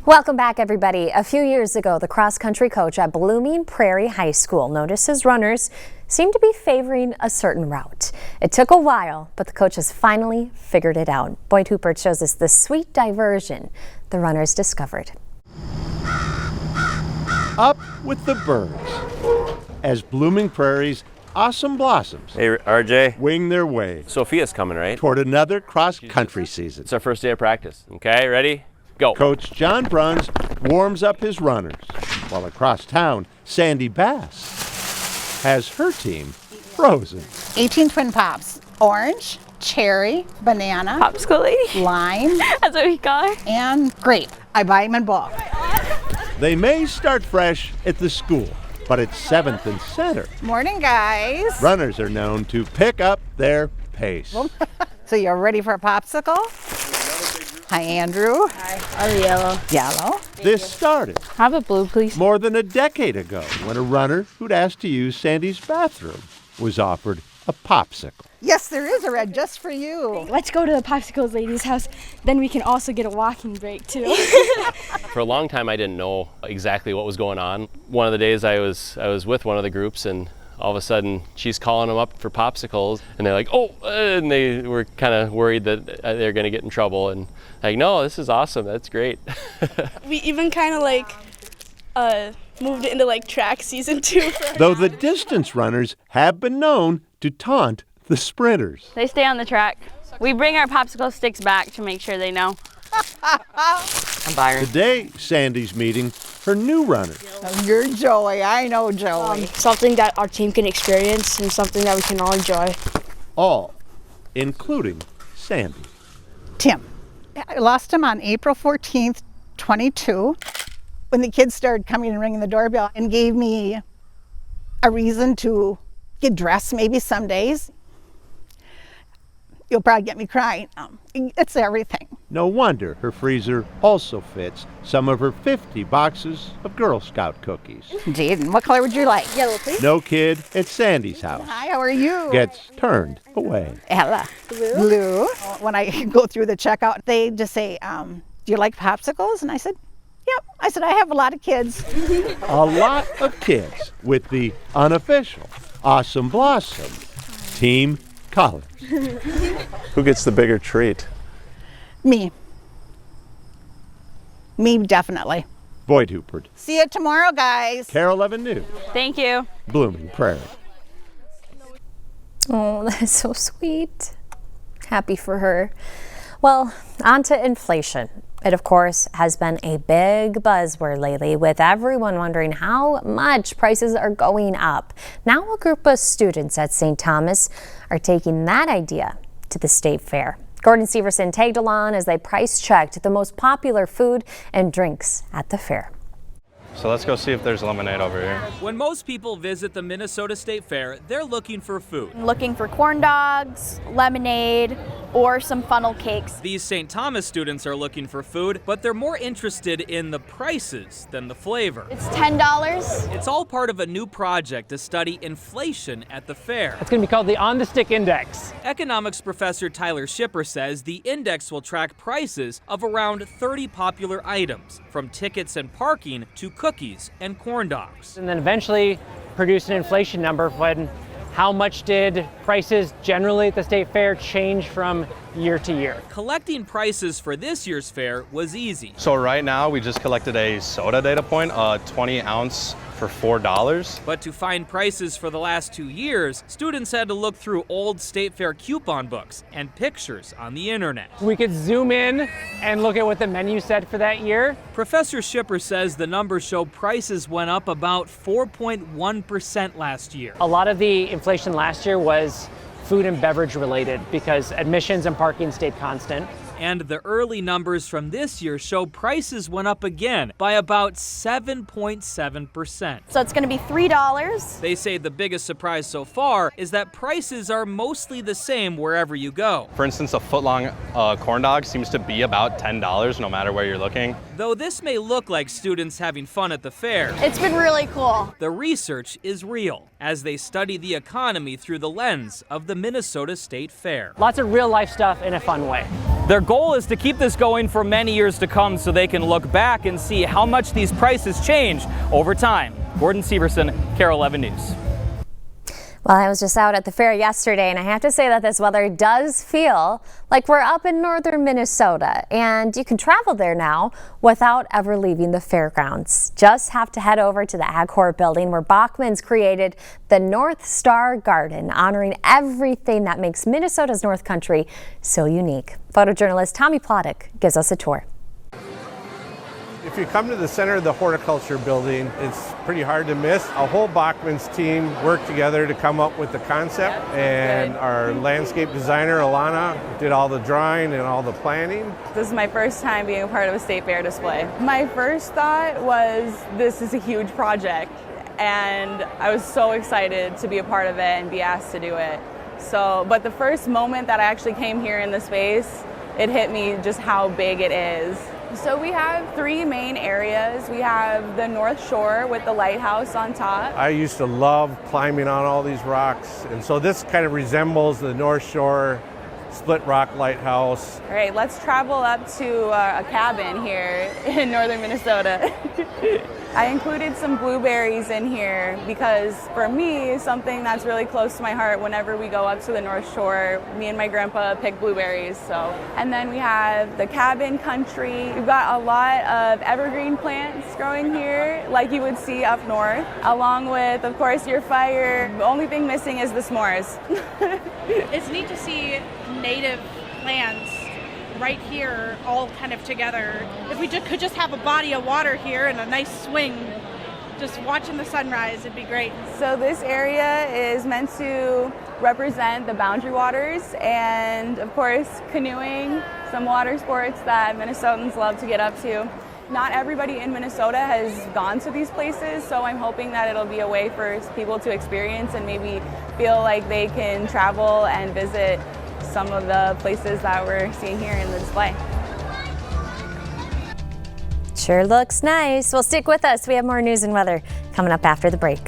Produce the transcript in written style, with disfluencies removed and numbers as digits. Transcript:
Welcome back, everybody. A few years ago, the cross-country coach at Blooming Prairie High School noticed his runners seemed to be favoring a certain route. It took a while, but the coach has finally figured it out. Boyd Huppert shows us the sweet diversion the runners discovered. Up with the birds as Blooming Prairie's awesome blossoms Hey, RJ. wing their way Sophia's coming, right? toward another cross-country season. It's our first day of practice. Okay, ready? Go. Coach John Bruns warms up his runners, while across town, Sandy Bass has her team frozen. 18 Twin Pops. Orange, cherry, banana, Popsicle lady. lime, That's what we call her. and grape. I buy them in bulk. They may start fresh at the school, but it's 7th and center. Morning, guys. Runners are known to pick up their pace. So you're ready for a popsicle? Hi, Andrew. Hi. I'm yellow. Yellow. This started Have a blue, please. more than a decade ago when a runner who'd asked to use Sandy's bathroom was offered a popsicle. Yes, there is a red just for you. Let's go to the Popsicles lady's house. Then we can also get a walking break too. For a long time, I didn't know exactly what was going on. One of the days I was with one of the groups, and all of a sudden she's calling them up for popsicles, and they're like, oh, and they were kind of worried that they're going to get in trouble. And like, no, this is awesome. That's great. We even kind of moved it into track season 2. Though the distance runners have been known to taunt the sprinters. They stay on the track. We bring our popsicle sticks back to make sure they know. I'm Byron. Today, Sandy's meeting her new runner. You're Joey. I know Joey. Something that our team can experience and something that we can all enjoy. All, including Sandy. Tim. I lost him on April 14th, 22, when the kids started coming and ringing the doorbell and gave me a reason to get dressed maybe some days. You'll probably get me crying. It's everything. No wonder her freezer also fits some of her 50 boxes of Girl Scout cookies. Jaden, what color would you like? Yellow, please. No kid at Sandy's house Hi, how are you? gets turned away. Ella. Blue. When I go through the checkout, they just say, do you like popsicles? And I said, yep. I said, I have a lot of kids. A lot of kids with the unofficial Awesome Blossom team colors. Who gets the bigger treat? Me. Me, definitely. Boyd Huppert, See you tomorrow, guys. KARE 11 News, Thank you. Blooming Prairie. Oh, that is so sweet. Happy for her. Well, on to inflation. It, of course, has been a big buzzword lately, with everyone wondering how much prices are going up. Now a group of students at St. Thomas are taking that idea to the state fair. Gordon Severson tagged along as they price checked the most popular food and drinks at the fair. So let's go see if there's lemonade over here. When most people visit the Minnesota State Fair, they're looking for food. Looking for corn dogs, lemonade, or some funnel cakes. These St. Thomas students are looking for food, but they're more interested in the prices than the flavor. It's $10. It's all part of a new project to study inflation at the fair. It's going to be called the On the Stick Index. Economics professor Tyler Shipper says the index will track prices of around 30 popular items, from tickets and parking to cookies and corn dogs. And then eventually produce an inflation number when how much did prices generally at the state fair change from year to year. Collecting prices for this year's fair was easy. So right now we just collected a soda data point, a 20 ounce for $4. But to find prices for the last 2 years, students had to look through old State Fair coupon books and pictures on the internet. We could zoom in and look at what the menu said for that year. Professor Shipper says the numbers show prices went up about 4.1% last year. A lot of the inflation last year was food and beverage related because admissions and parking stayed constant. And the early numbers from this year show prices went up again by about 7.7%. So it's going to be $3. They say the biggest surprise so far is that prices are mostly the same wherever you go. For instance, a foot-long corn dog seems to be about $10 no matter where you're looking. Though this may look like students having fun at the fair, It's been really cool. the research is real as they study the economy through the lens of the Minnesota State Fair. Lots of real life stuff in a fun way. Their goal is to keep this going for many years to come so they can look back and see how much these prices change over time. Gordon Severson, KARE 11 News. Well, I was just out at the fair yesterday, and I have to say that this weather does feel like we're up in northern Minnesota, and you can travel there now without ever leaving the fairgrounds. Just have to head over to the Ag Corps building where Bachman's created the North Star Garden, honoring everything that makes Minnesota's North Country so unique. Photojournalist Tommy Plottick gives us a tour. If you come to the center of the horticulture building, it's pretty hard to miss. A whole Bachman's team worked together to come up with the concept, and our landscape designer, Alana, did all the drawing and all the planning. This is my first time being a part of a state fair display. My first thought was, this is a huge project, and I was so excited to be a part of it and be asked to do it. But the first moment that I actually came here in the space, it hit me just how big it is. So we have 3 main areas. We have the North Shore with the lighthouse on top. I used to love climbing on all these rocks, and so this kind of resembles the North Shore Split Rock Lighthouse. All right, let's travel up to a cabin here in northern Minnesota. I included some blueberries in here because for me, something that's really close to my heart whenever we go up to the North Shore, me and my grandpa pick blueberries. And then we have the cabin country. We've got a lot of evergreen plants growing here like you would see up north, along with, of course, your fire. The only thing missing is the s'mores. It's neat to see native plants right here all kind of together. If we could just have a body of water here and a nice swing, just watching the sunrise, it'd be great. So this area is meant to represent the Boundary Waters and, of course, canoeing, some water sports that Minnesotans love to get up to. Not everybody in Minnesota has gone to these places, so I'm hoping that it'll be a way for people to experience and maybe feel like they can travel and visit some of the places that we're seeing here in the display. Sure looks nice. Well, stick with us. We have more news and weather coming up after the break.